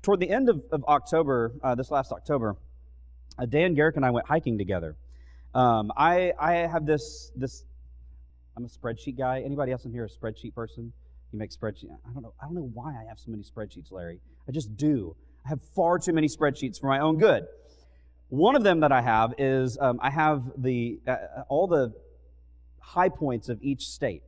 toward the end of October, this last October, Dan Garrick and I went hiking together. I have this. I'm a spreadsheet guy. Anybody else in here a spreadsheet person? You make spreadsheets. I don't know why I have so many spreadsheets, Larry. I just do. I have far too many spreadsheets for my own good. One of them that I have is I have all the high points of each state.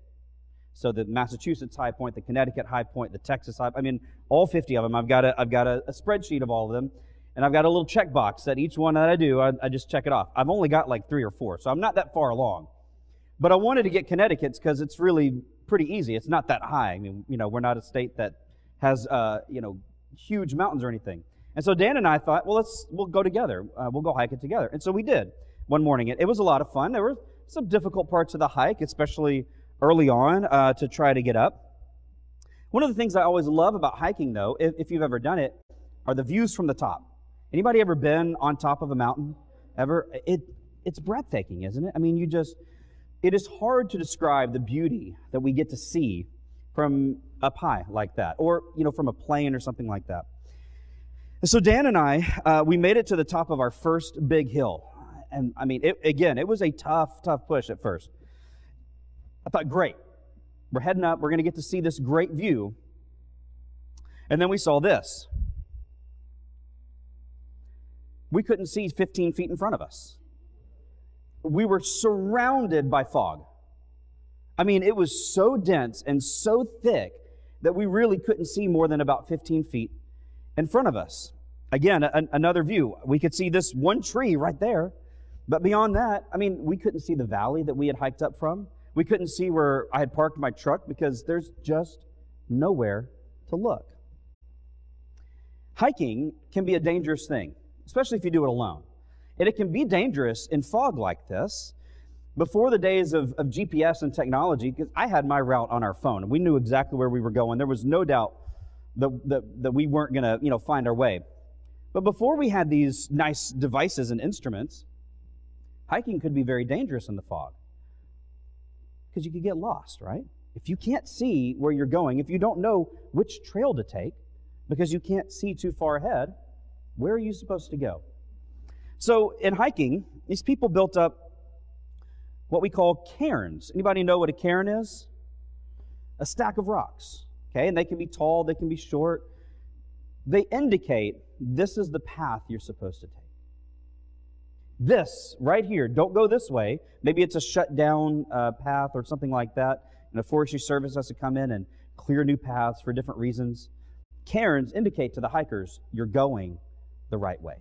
So the Massachusetts high point, the Connecticut high point, the Texas high. I mean, all 50 of them. I've got a spreadsheet of all of them, and I've got a little checkbox that each one that I do, I just check it off. I've only got like 3 or 4, so I'm not that far along. But I wanted to get Connecticut's because it's really pretty easy. It's not that high. I mean, we're not a state that has huge mountains or anything. And so Dan and I thought, well, we'll go together. We'll go hike it together. And so we did one morning. It was a lot of fun. There were some difficult parts of the hike, especially early on, to try to get up. One of the things I always love about hiking, though, if you've ever done it, are the views from the top. Anybody ever been on top of a mountain? Ever? It's breathtaking, isn't it? I mean, it is hard to describe the beauty that we get to see from up high like that, or from a plane or something like that. And so Dan and I, we made it to the top of our first big hill. And I mean, it was a tough push at first. I thought, great, we're heading up, we're going to get to see this great view. And then we saw this. We couldn't see 15 feet in front of us. We were surrounded by fog. I mean, it was so dense and so thick that we really couldn't see more than about 15 feet in front of us. Again, another view. We could see this one tree right there, but beyond that, I mean, we couldn't see the valley that we had hiked up from. We couldn't see where I had parked my truck because there's just nowhere to look. Hiking can be a dangerous thing, especially if you do it alone. And it can be dangerous in fog like this. Before the days of GPS and technology, because I had my route on our phone, and we knew exactly where we were going. There was no doubt that we weren't going to find our way. But before we had these nice devices and instruments, hiking could be very dangerous in the fog. Because you could get lost, right? If you can't see where you're going, if you don't know which trail to take, because you can't see too far ahead, where are you supposed to go? So in hiking, these people built up what we call cairns. Anybody know what a cairn is? A stack of rocks. Okay, and they can be tall, they can be short. They indicate this is the path you're supposed to take. This right here, don't go this way. Maybe it's a shut down path or something like that, and a forestry service has to come in and clear new paths for different reasons. Cairns indicate to the hikers you're going the right way.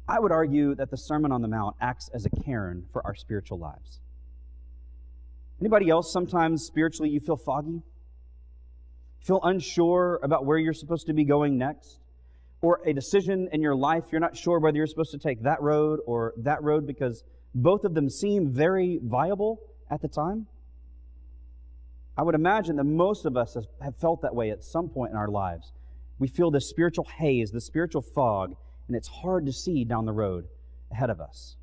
I would argue that the Sermon on the Mount acts as a cairn for our spiritual lives. Anybody else, sometimes spiritually you feel foggy? Feel unsure about where you're supposed to be going next? Or a decision in your life, you're not sure whether you're supposed to take that road or that road because both of them seem very viable at the time? I would imagine that most of us have felt that way at some point in our lives. We feel this spiritual haze, this spiritual fog, and it's hard to see down the road ahead of us.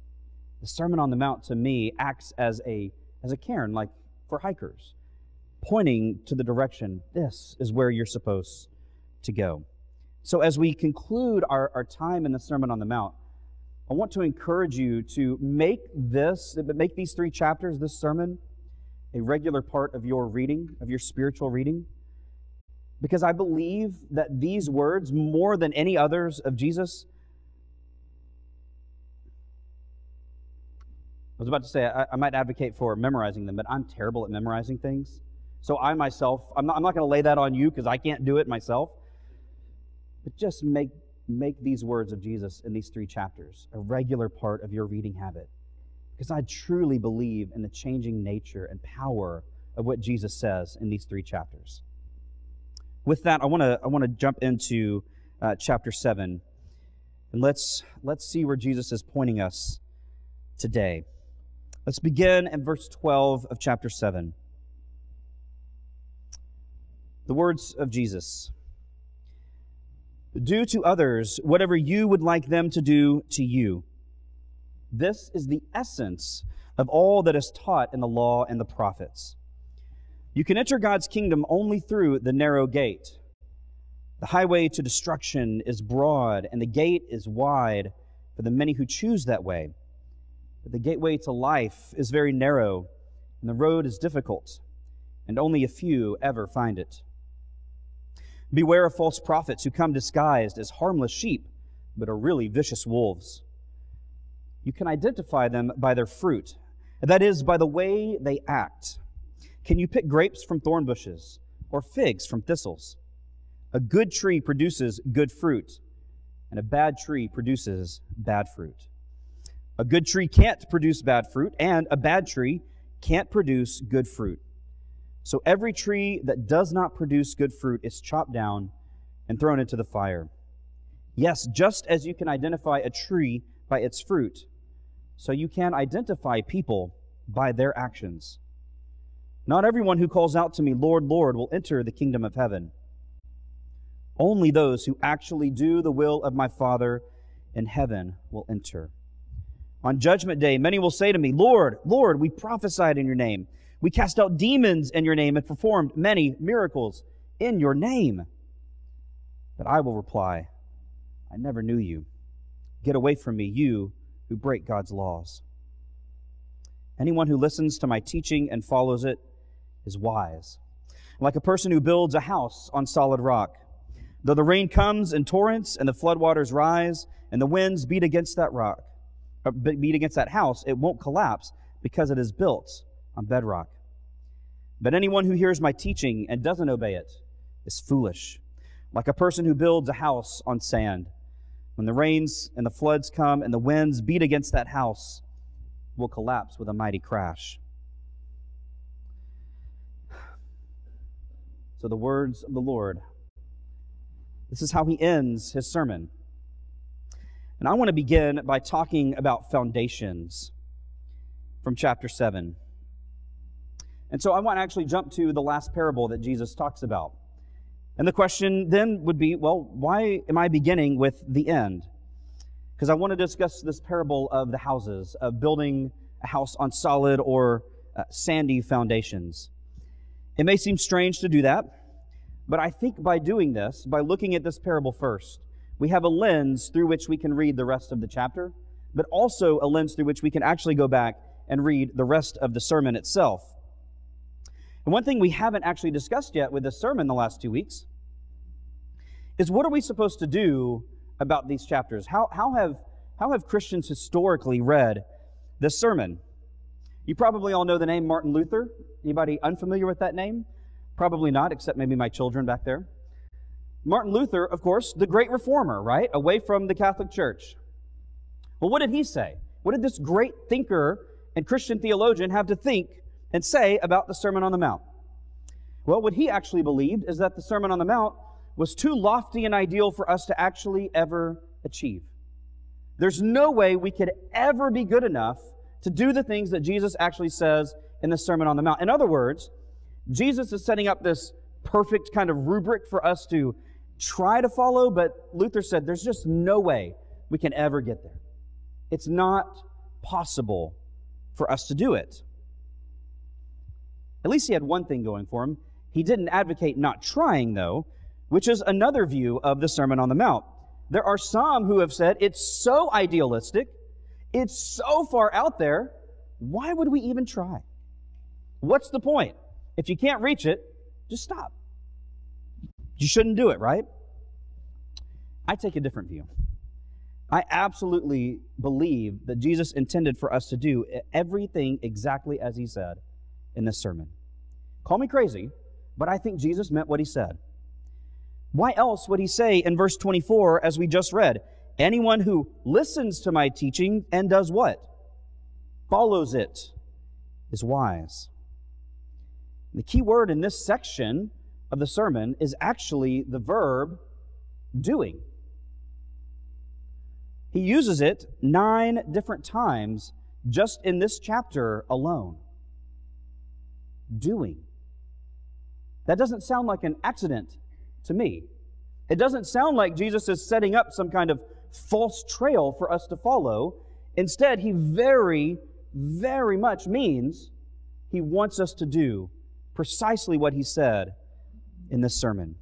The Sermon on the Mount, to me, acts as a cairn, like for hikers, pointing to the direction, this is where you're supposed to go. So as we conclude our time in the Sermon on the Mount, I want to encourage you to make these 3 chapters, this sermon, a regular part of your reading, of your spiritual reading. Because I believe that these words, more than any others of Jesus, I was about to say, I might advocate for memorizing them, but I'm terrible at memorizing things. So I myself, I'm not going to lay that on you because I can't do it myself. But just make these words of Jesus in these 3 chapters a regular part of your reading habit. Because I truly believe in the changing nature and power of what Jesus says in these 3 chapters. With that, I want to jump into chapter 7, and let's see where Jesus is pointing us today. Let's begin in verse 12 of chapter 7. The words of Jesus. Do to others whatever you would like them to do to you. This is the essence of all that is taught in the law and the prophets. You can enter God's kingdom only through the narrow gate. The highway to destruction is broad, and the gate is wide for the many who choose that way. But the gateway to life is very narrow, and the road is difficult, and only a few ever find it. Beware of false prophets who come disguised as harmless sheep, but are really vicious wolves. You can identify them by their fruit, that is, by the way they act. Can you pick grapes from thorn bushes, or figs from thistles? A good tree produces good fruit, and a bad tree produces bad fruit. A good tree can't produce bad fruit, and a bad tree can't produce good fruit. So every tree that does not produce good fruit is chopped down and thrown into the fire. Yes, just as you can identify a tree by its fruit, so you can identify people by their actions. Not everyone who calls out to me, Lord, Lord, will enter the kingdom of heaven. Only those who actually do the will of my Father in heaven will enter. On Judgment Day, many will say to me, Lord, Lord, we prophesied in your name. We cast out demons in your name and performed many miracles in your name. But I will reply, I never knew you. Get away from me, you who break God's laws. Anyone who listens to my teaching and follows it is wise, like a person who builds a house on solid rock. Though the rain comes in torrents and the floodwaters rise and the winds beat against that rock, beat against that house, it won't collapse because it is built on bedrock. But anyone who hears my teaching and doesn't obey it is foolish, like a person who builds a house on sand. When the rains and the floods come and the winds beat against that house, it will collapse with a mighty crash. So the words of the Lord. This is how he ends his sermon. And I want to begin by talking about foundations from chapter 7. And so I want to actually jump to the last parable that Jesus talks about. And the question then would be, well, why am I beginning with the end? Because I want to discuss this parable of the houses, of building a house on solid or sandy foundations. It may seem strange to do that, but I think by doing this, by looking at this parable first, we have a lens through which we can read the rest of the chapter, but also a lens through which we can actually go back and read the rest of the sermon itself. And one thing we haven't actually discussed yet with this sermon the last 2 weeks is what are we supposed to do about these chapters? How have Christians historically read this sermon? You probably all know the name Martin Luther. Anybody unfamiliar with that name? Probably not, except maybe my children back there. Martin Luther, of course, the great reformer, right? Away from the Catholic Church. Well, what did he say? What did this great thinker and Christian theologian have to think and say about the Sermon on the Mount? Well, what he actually believed is that the Sermon on the Mount was too lofty an ideal for us to actually ever achieve. There's no way we could ever be good enough to do the things that Jesus actually says in the Sermon on the Mount. In other words, Jesus is setting up this perfect kind of rubric for us to try to follow, but Luther said there's just no way we can ever get there. It's not possible for us to do it. At least he had one thing going for him. He didn't advocate not trying, though, which is another view of the Sermon on the Mount. There are some who have said it's so idealistic, it's so far out there, why would we even try? What's the point? If you can't reach it, just stop. You shouldn't do it, right? I take a different view. I absolutely believe that Jesus intended for us to do everything exactly as he said in this sermon. Call me crazy, but I think Jesus meant what he said. Why else would he say in verse 24, as we just read, anyone who listens to my teaching and does what? Follows it is wise. The key word in this section of the sermon is actually the verb doing. He uses it 9 different times just in this chapter alone. Doing. That doesn't sound like an accident to me. It doesn't sound like Jesus is setting up some kind of false trail for us to follow. Instead, he very, very much means he wants us to do precisely what he said in this sermon.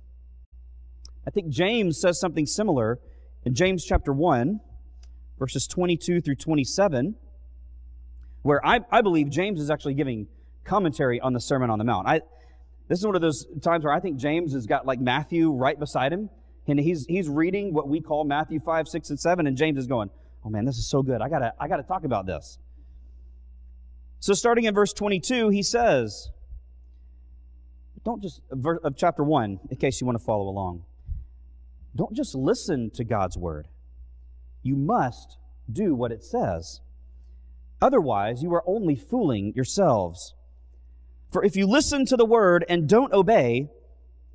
I think James says something similar in James chapter 1, verses 22 through 27, where I believe James is actually giving commentary on the Sermon on the Mount. This is one of those times where I think James has got like Matthew right beside him, and he's reading what we call Matthew 5, 6, and 7, and James is going, oh man, this is so good. I gotta talk about this. So starting in verse 22, he says, of chapter 1, in case you want to follow along, don't just listen to God's word. You must do what it says. Otherwise, you are only fooling yourselves. For if you listen to the word and don't obey,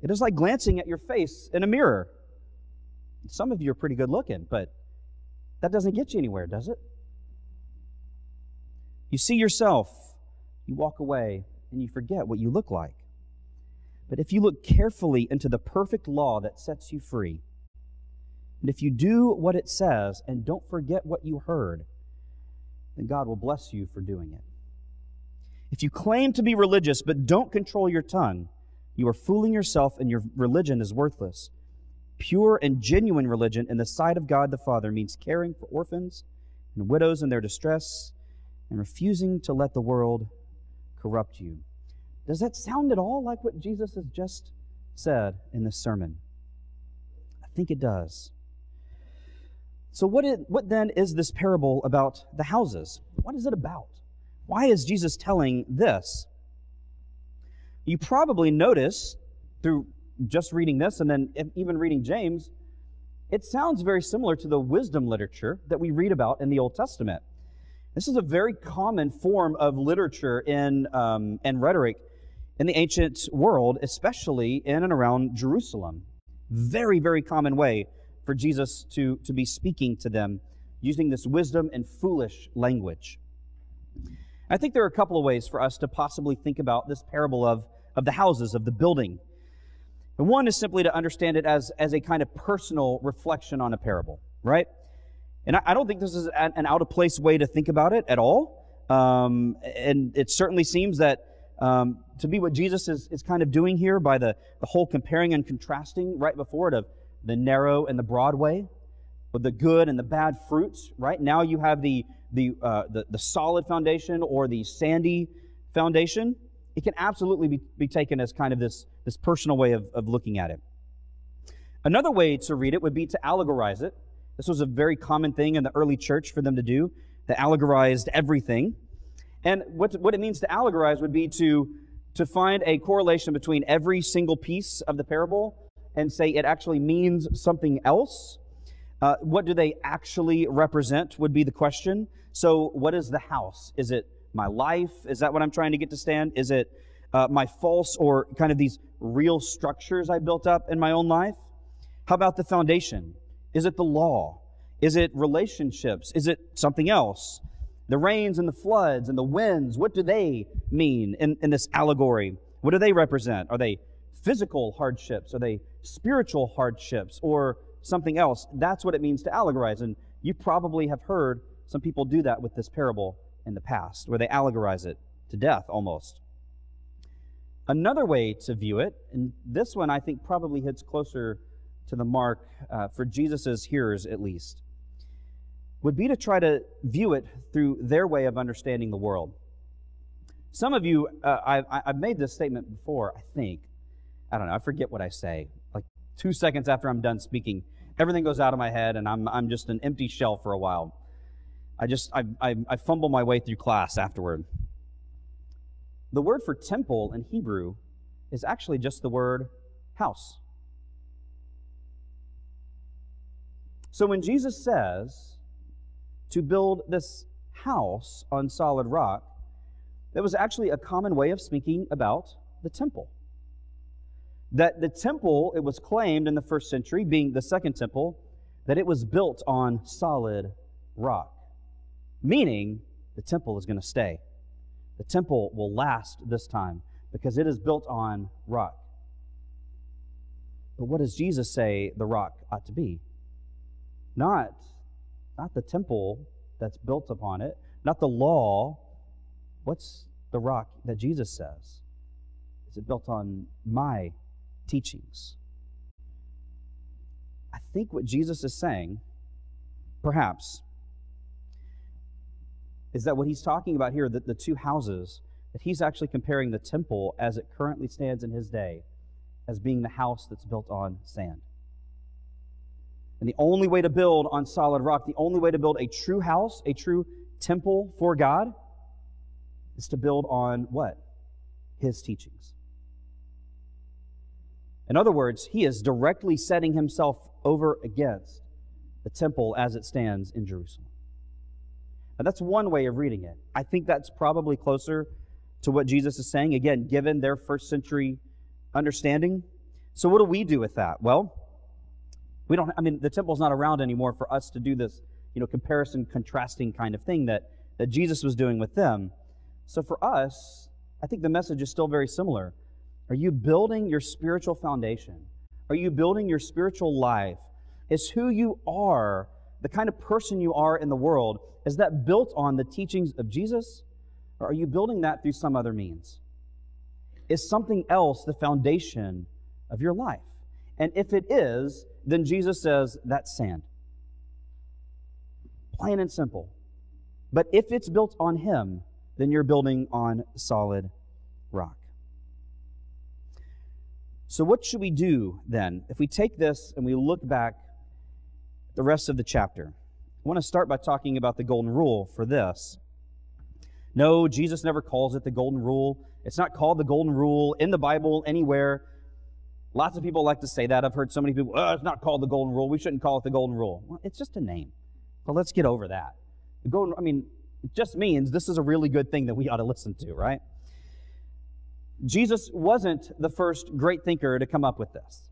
it is like glancing at your face in a mirror. Some of you are pretty good looking, but that doesn't get you anywhere, does it? You see yourself, you walk away, and you forget what you look like. But if you look carefully into the perfect law that sets you free, and if you do what it says and don't forget what you heard, then God will bless you for doing it. If you claim to be religious but don't control your tongue, you are fooling yourself and your religion is worthless. Pure and genuine religion in the sight of God the Father means caring for orphans and widows in their distress and refusing to let the world corrupt you. Does that sound at all like what Jesus has just said in this sermon? I think it does. So what then is this parable about the houses? What is it about? Why is Jesus telling this? You probably notice through just reading this and then even reading James, it sounds very similar to the wisdom literature that we read about in the Old Testament. This is a very common form of literature and rhetoric in the ancient world, especially in and around Jerusalem. Very, very common way for Jesus to be speaking to them using this wisdom and foolish language. I think there are a couple of ways for us to possibly think about this parable of the houses, of the building. And one is simply to understand it as a kind of personal reflection on a parable, right? And I don't think this is an out-of-place way to think about it at all. And it certainly seems that to be what Jesus is kind of doing here by the whole comparing and contrasting right before it of the narrow and the broad way, with the good and the bad fruits, right? Now you have the solid foundation or the sandy foundation. It can absolutely be taken as kind of this personal way of looking at it. Another way to read it would be to allegorize it. This was a very common thing in the early church for them to do. They allegorized everything. And what it means to allegorize would be to find a correlation between every single piece of the parable and say it actually means something else. What do they actually represent would be the question. So what is the house? Is it my life? Is that what I'm trying to get to stand? Is it my false or kind of these real structures I built up in my own life? How about the foundation? Is it the law? Is it relationships? Is it something else? The rains and the floods and the winds, what do they mean in this allegory? What do they represent? Are they physical hardships? Are they spiritual hardships? Or something else? That's what it means to allegorize. And you probably have heard some people do that with this parable in the past, where they allegorize it to death almost. Another way to view it, and this one I think probably hits closer to the mark for Jesus' hearers at least, would be to try to view it through their way of understanding the world. Some of you, I've made this statement before, I think. I don't know, I forget what I say. Like 2 seconds after I'm done speaking, everything goes out of my head and I'm just an empty shell for a while. I fumble my way through class afterward. The word for temple in Hebrew is actually just the word house. So when Jesus says to build this house on solid rock, that was actually a common way of speaking about the temple. That the temple, it was claimed in the first century, being the second temple, that it was built on solid rock. Meaning, the temple is going to stay. The temple will last this time because it is built on rock. But what does Jesus say the rock ought to be? Not the temple that's built upon it, not the law. What's the rock that Jesus says? Is it built on my teachings? think what Jesus is saying, perhaps, is that what he's talking about here, that the two houses, that he's actually comparing the temple as it currently stands in his day as being the house that's built on sand. And the only way to build on solid rock, the only way to build a true house, a true temple for God, is to build on what? His teachings. In other words, he is directly setting himself over against the temple as it stands in Jerusalem. Now, that's one way of reading it. I think that's probably closer to what Jesus is saying, again, given their first century understanding. So what do we do with that? Well, the temple's not around anymore for us to do this, comparison, contrasting kind of thing that Jesus was doing with them. So for us, I think the message is still very similar. Are you building your spiritual foundation? Are you building your spiritual life? Is who you are, the kind of person you are in the world, is that built on the teachings of Jesus? Or are you building that through some other means? Is something else the foundation of your life? And if it is, then Jesus says, that's sand. Plain and simple. But if it's built on Him, then you're building on solid rock. So what should we do then? If we take this and we look back the rest of the chapter, I want to start by talking about the golden rule for this. No, Jesus never calls it the golden rule. It's not called the golden rule in the Bible anywhere. Lots of people like to say that. I've heard so many people, it's not called the golden rule. We shouldn't call it the golden rule. Well, it's just a name. So let's get over that. It just means this is a really good thing that we ought to listen to, right? Jesus wasn't the first great thinker to come up with this.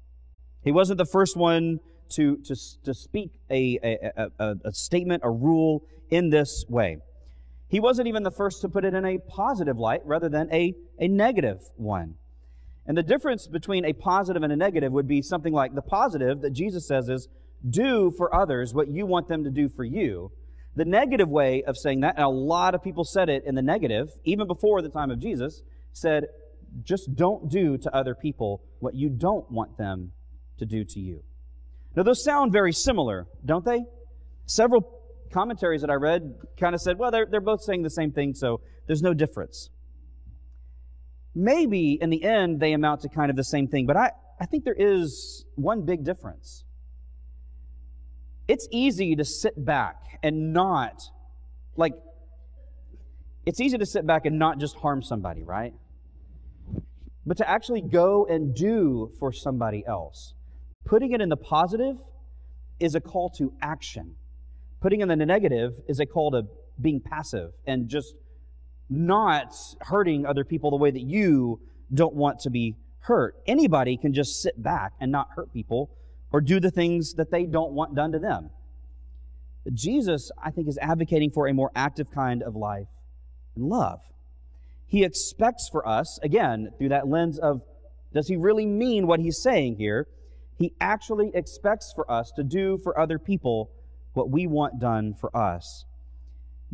He wasn't the first one to speak a statement, a rule in this way. He wasn't even the first to put it in a positive light rather than a negative one. And the difference between a positive and a negative would be something like the positive that Jesus says is, do for others what you want them to do for you. The negative way of saying that, and a lot of people said it in the negative, even before the time of Jesus, said, just don't do to other people what you don't want them to do to you. Now, those sound very similar, don't they? Several commentaries that I read kind of said, well, they're both saying the same thing, so there's no difference. Maybe in the end they amount to kind of the same thing, but I think there is one big difference. It's easy to sit back and not just harm somebody, right? But to actually go and do for somebody else. Putting it in the positive is a call to action. Putting it in the negative is a call to being passive and just not hurting other people the way that you don't want to be hurt. Anybody can just sit back and not hurt people or do the things that they don't want done to them. But Jesus, I think, is advocating for a more active kind of life and love. He expects for us, again, through that lens of, does he really mean what he's saying here? He actually expects for us to do for other people what we want done for us.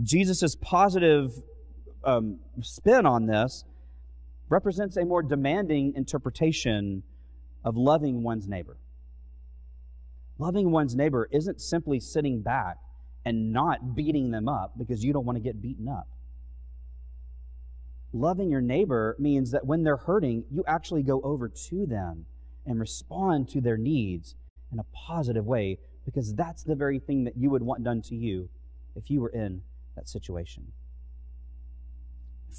Jesus' positive spin on this represents a more demanding interpretation of loving one's neighbor. Loving one's neighbor isn't simply sitting back and not beating them up because you don't want to get beaten up. Loving your neighbor means that when they're hurting, you actually go over to them and respond to their needs in a positive way, because that's the very thing that you would want done to you if you were in that situation.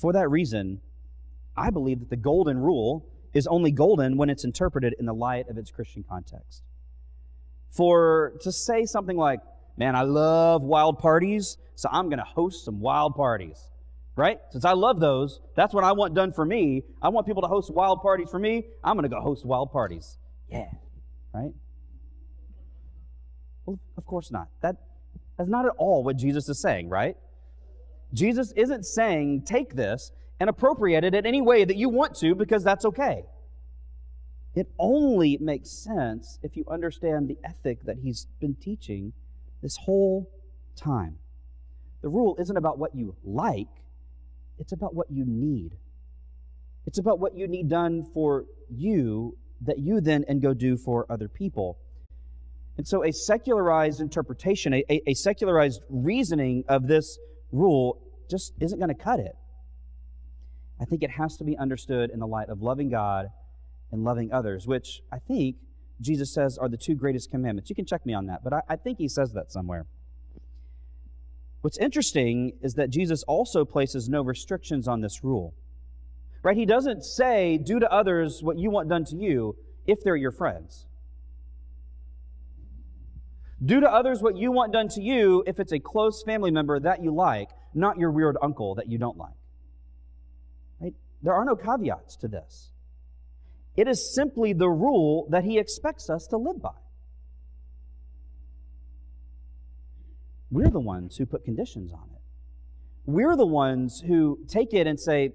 For that reason, I believe that the golden rule is only golden when it's interpreted in the light of its Christian context. For to say something like, man, I love wild parties, so I'm going to host some wild parties. Right? Since I love those, that's what I want done for me. I want people to host wild parties for me. I'm going to go host wild parties. Yeah. Right? Well, of course not. That's not at all what Jesus is saying, right? Jesus isn't saying, take this and appropriate it in any way that you want to, because that's okay. It only makes sense if you understand the ethic that he's been teaching this whole time. The rule isn't about what you like. It's about what you need. It's about what you need done for you that you then and go do for other people. And so a secularized interpretation, a secularized reasoning of this rule just isn't going to cut it. I think it has to be understood in the light of loving God and loving others, which I think Jesus says are the two greatest commandments. You can check me on that, but I think he says that somewhere. What's interesting is that Jesus also places no restrictions on this rule. Right? He doesn't say, do to others what you want done to you if they're your friends. Do to others what you want done to you if it's a close family member that you like, not your weird uncle that you don't like. Right? There are no caveats to this. It is simply the rule that he expects us to live by. We're the ones who put conditions on it. We're the ones who take it and say,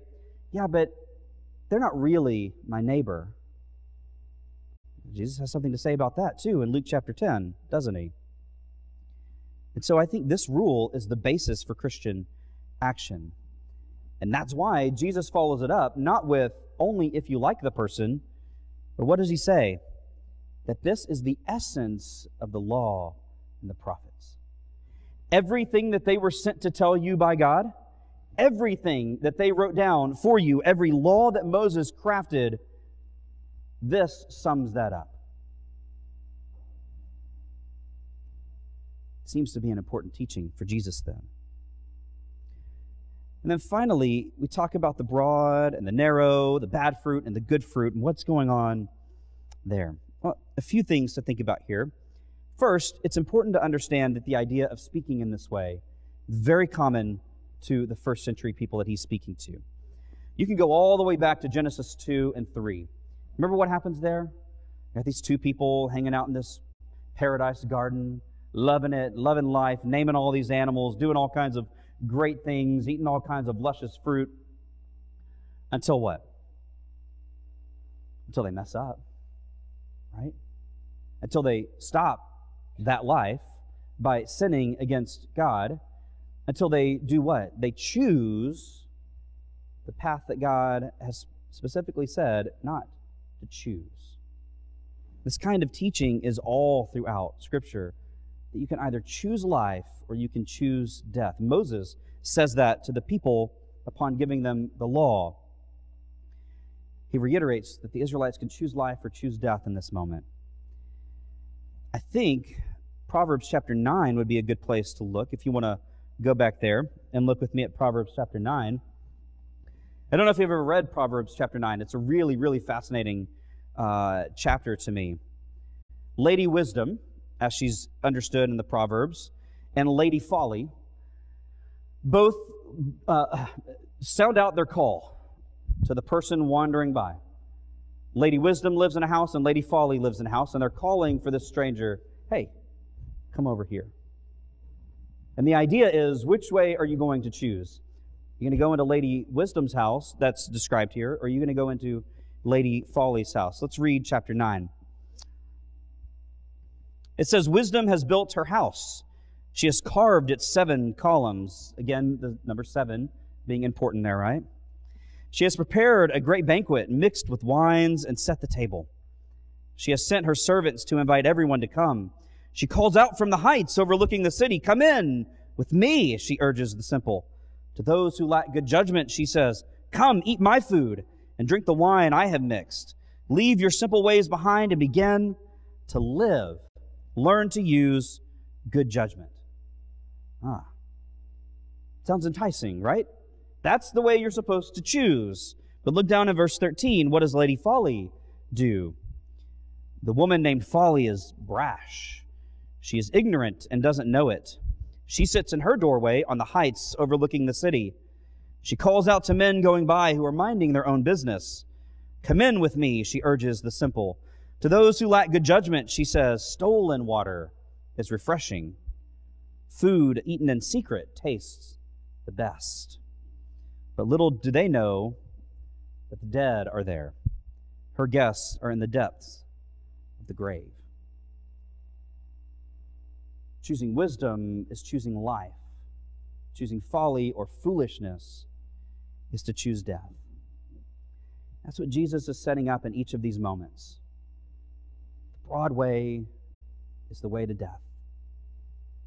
yeah, but they're not really my neighbor. Jesus has something to say about that too in Luke chapter 10, doesn't he? And so I think this rule is the basis for Christian action. And that's why Jesus follows it up, not with only if you like the person, but what does he say? That this is the essence of the law and the prophets. Everything that they were sent to tell you by God, everything that they wrote down for you, every law that Moses crafted, this sums that up. Seems to be an important teaching for Jesus then. And then finally, we talk about the broad and the narrow, the bad fruit and the good fruit, and what's going on there. Well, a few things to think about here. First, it's important to understand that the idea of speaking in this way is very common to the first century people that he's speaking to. You can go all the way back to Genesis 2 and 3. Remember what happens there? You got these two people hanging out in this paradise garden, loving it, loving life, naming all these animals, doing all kinds of great things, eating all kinds of luscious fruit. Until what? Until they mess up, right? Until they stop that life by sinning against God. Until they do what? They choose the path that God has specifically said not to choose. This kind of teaching is all throughout Scripture, that you can either choose life or you can choose death. Moses says that to the people upon giving them the law. He reiterates that the Israelites can choose life or choose death in this moment. I think Proverbs chapter 9 would be a good place to look if you want to go back there and look with me at Proverbs chapter 9. I don't know if you've ever read Proverbs chapter 9. It's a really, really fascinating chapter to me. Lady Wisdom, as she's understood in the Proverbs, and Lady Folly both sound out their call to the person wandering by. Lady Wisdom lives in a house and Lady Folly lives in a house, and they're calling for this stranger, hey, come over here. And the idea is, which way are you going to choose? You're going to go into Lady Wisdom's house, that's described here, or are you going to go into Lady Folly's house? Let's read chapter 9. It says, Wisdom has built her house. She has carved its 7 columns. Again, the number 7 being important there, right? She has prepared a great banquet mixed with wines and set the table. She has sent her servants to invite everyone to come. She calls out from the heights overlooking the city, come in with me, she urges the simple. To those who lack good judgment, she says, come, eat my food and drink the wine I have mixed. Leave your simple ways behind and begin to live. Learn to use good judgment. Sounds enticing, right? That's the way you're supposed to choose. But look down in verse 13. What does Lady Folly do? The woman named Folly is brash. She is ignorant and doesn't know it. She sits in her doorway on the heights overlooking the city. She calls out to men going by who are minding their own business. Come in with me, she urges the simple. To those who lack good judgment, she says, stolen water is refreshing. Food eaten in secret tastes the best. But little do they know that the dead are there. Her guests are in the depths of the grave. Choosing wisdom is choosing life. Choosing folly or foolishness is to choose death. That's what Jesus is setting up in each of these moments. The broad way is the way to death.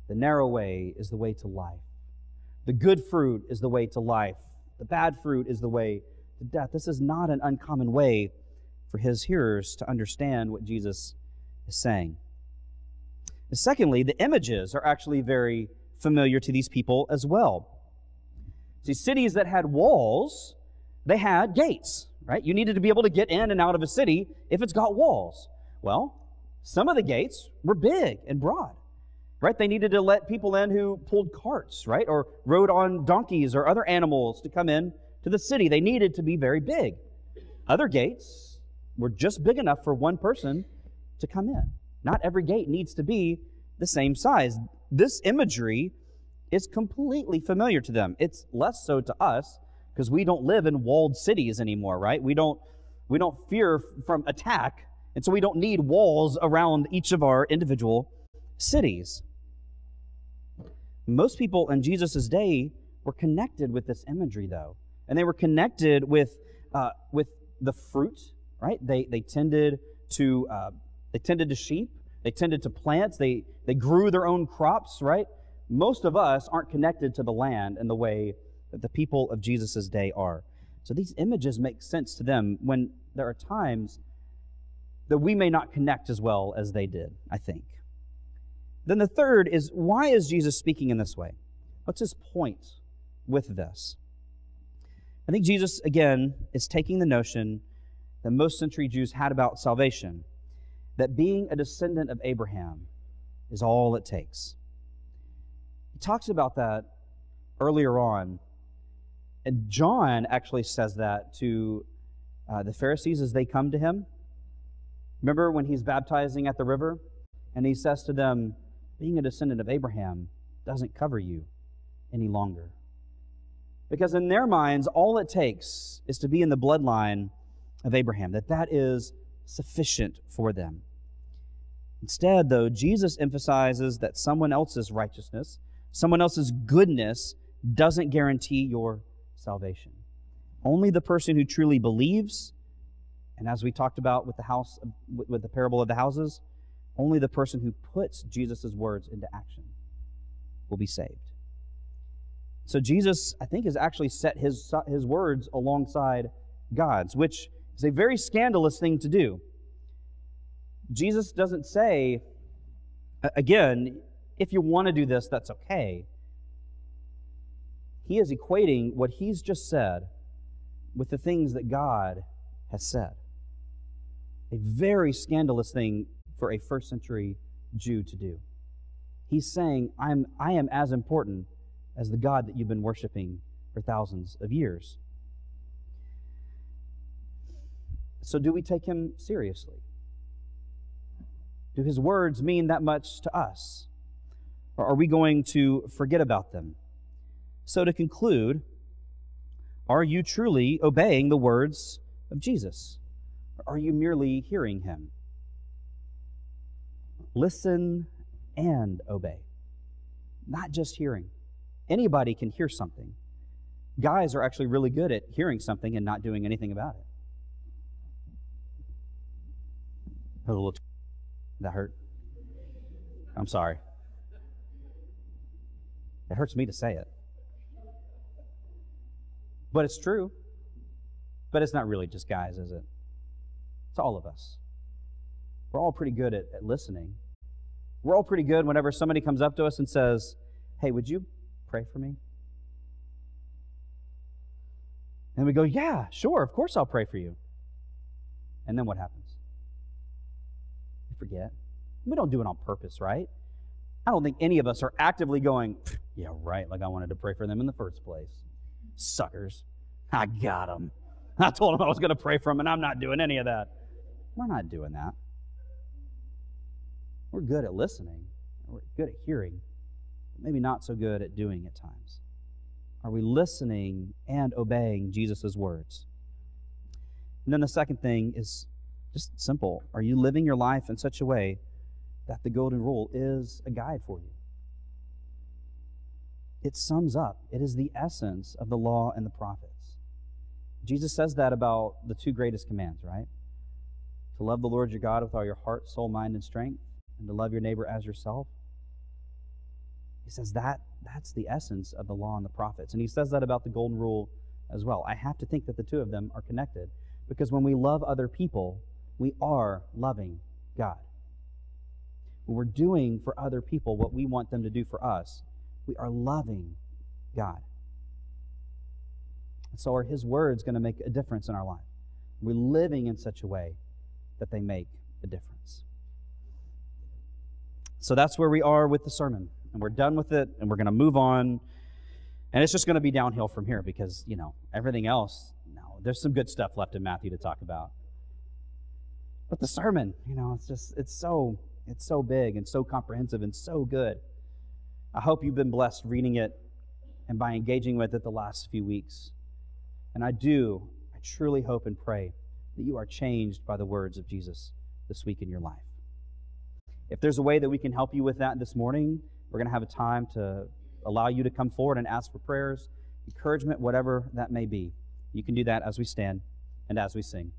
The narrow way is the way to life. The good fruit is the way to life. The bad fruit is the way to death. This is not an uncommon way for his hearers to understand what Jesus is saying. And secondly, the images are actually very familiar to these people as well. See, cities that had walls, they had gates, right? You needed to be able to get in and out of a city if it's got walls. Well, some of the gates were big and broad, right? They needed to let people in who pulled carts, right? Or rode on donkeys or other animals to come in to the city. They needed to be very big. Other gates were just big enough for one person to come in. Not every gate needs to be the same size. This imagery is completely familiar to them. It's less so to us because we don't live in walled cities anymore, right? We don't fear from attack, and so we don't need walls around each of our individual cities. Most people in Jesus' day were connected with this imagery, though, and they were connected with the fruit, right? They tended to sheep. They tended to plants. They grew their own crops, right? Most of us aren't connected to the land in the way that the people of Jesus' day are. So these images make sense to them when there are times that we may not connect as well as they did, I think. Then the third is, why is Jesus speaking in this way? What's his point with this? I think Jesus, again, is taking the notion that most century Jews had about salvation, that being a descendant of Abraham is all it takes. He talks about that earlier on, and John actually says that to the Pharisees as they come to him. Remember when he's baptizing at the river, and he says to them, being a descendant of Abraham doesn't cover you any longer. Because in their minds, all it takes is to be in the bloodline of Abraham, that is sufficient for them. Instead, though, Jesus emphasizes that someone else's righteousness, someone else's goodness doesn't guarantee your salvation. Only the person who truly believes, and as we talked about with the parable of the houses, only the person who puts Jesus' words into action will be saved. So Jesus, I think, has actually set his words alongside God's, which is a very scandalous thing to do. Jesus doesn't say, again, if you want to do this, that's okay. He is equating what he's just said with the things that God has said. A very scandalous thing for a first century Jew to do. He's saying, I am as important as the God that you've been worshiping for thousands of years. So do we take him seriously? Do his words mean that much to us? Or are we going to forget about them? So to conclude, are you truly obeying the words of Jesus? Or are you merely hearing him? Listen and obey. Not just hearing. Anybody can hear something. Guys are actually really good at hearing something and not doing anything about it. Oh, that hurt. I'm sorry. It hurts me to say it. But it's true. But it's not really just guys, is it? It's all of us. We're all pretty good at listening. We're all pretty good whenever somebody comes up to us and says, hey, would you pray for me? And we go, yeah, sure, of course I'll pray for you. And then what happens? We forget. We don't do it on purpose, right? I don't think any of us are actively going, yeah, right, like I wanted to pray for them in the first place. Suckers. I got them. I told them I was going to pray for them, and I'm not doing any of that. We're not doing that. We're good at listening. We're good at hearing. But maybe not so good at doing at times. Are we listening and obeying Jesus' words? And then the second thing is just simple. Are you living your life in such a way that the golden rule is a guide for you? It sums up. It is the essence of the law and the prophets. Jesus says that about the two greatest commands, right? To love the Lord your God with all your heart, soul, mind, and strength, and to love your neighbor as yourself. He says that's the essence of the law and the prophets. And he says that about the golden rule as well. I have to think that the two of them are connected, because when we love other people, we are loving God. When we're doing for other people what we want them to do for us, we are loving God. And so are His words going to make a difference in our life? We're living in such a way that they make a difference. So that's where we are with the sermon. And we're done with it, and we're going to move on. And it's just going to be downhill from here because, everything else, no, there's some good stuff left in Matthew to talk about. But the sermon, it's so big and so comprehensive and so good. I hope you've been blessed reading it and by engaging with it the last few weeks. And I truly hope and pray that you are changed by the words of Jesus this week in your life. If there's a way that we can help you with that this morning, we're going to have a time to allow you to come forward and ask for prayers, encouragement, whatever that may be. You can do that as we stand and as we sing.